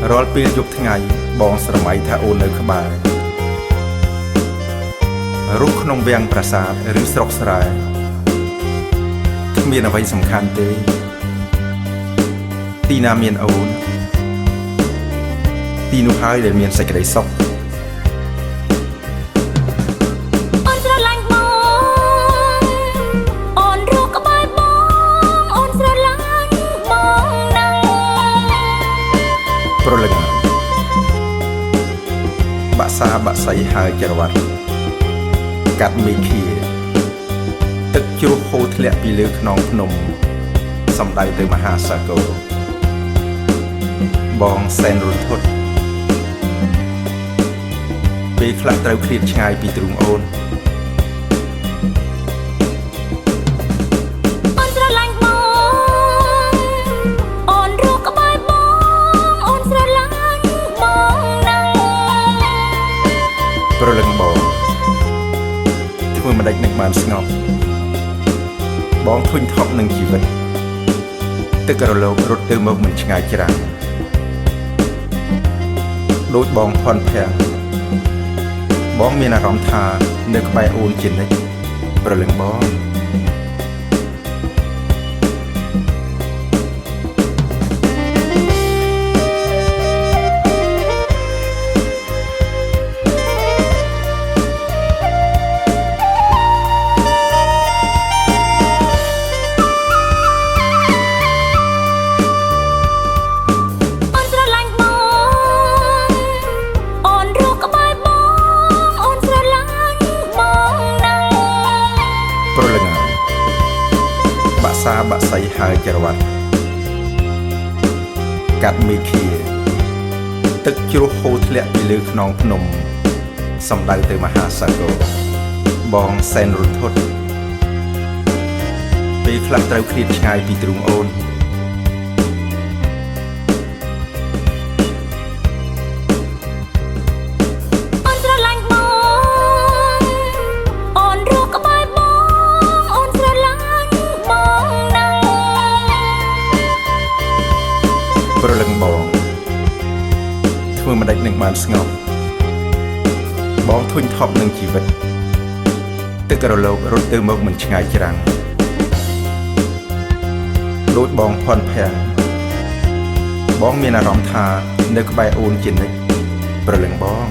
រាល់ពេលយប់ថ្ងៃបងស្រមៃថាអូននៅក្បែររូបក្នុងវាំងប្រាសាទឬស្រុកស្រែគ្មានអ្វីសំខាន់ទេទីណាមានអូនទីនោះហើយដែលមានសេចក្តីសុខប្រលឹងបាក់សាបាក់សៃហើយចរវត្តកាត់មេឃាទឹកជ្រោះហូរធ្លាក់ពីលើខ្នងភ្នំសំដៅទៅមហាសាគរបងសែនរន្ធត់ពេលខ្លះត្រូវឃ្លាតឆ្ងាយពីទ្រូងអូនប្រលឹងបងធ្វើមិនដេចនឹងបានស្ងប់បងធុញថប់នឹងជីវិតទឹករលករត់ទៅមកមិនឆ្ងាយច្រាំងដូចបងផន់ភាំងបងមានអារម្មណ៍ថានៅក្បែរអូនជានិច្ចប្រលឹងបងប្រលឹងបាក់សាបាក់សៃហើយចរវត្តកាត់មេឃាទឹកជ្រោះហូរធ្លាក់ពីលើខ្នងភ្នំសំដៅទៅមហាសាគរបងសែនរន្ធត់ពេលខ្លះត្រូវឃ្លាតឆ្ងាយពីទ្រូងអូនប្រលឹងបងធ្វើមិនដេចនឹងបានស្ងប់បងធុញថប់នឹងជីវិតទឹករលករត់ទៅមកមិនឆ្ងាយច្រាំងដូចបងផន់ភាំងបងមានអារម្មណ៍ថានៅក្បែរអូនជានិច្ចប្រលឹងបង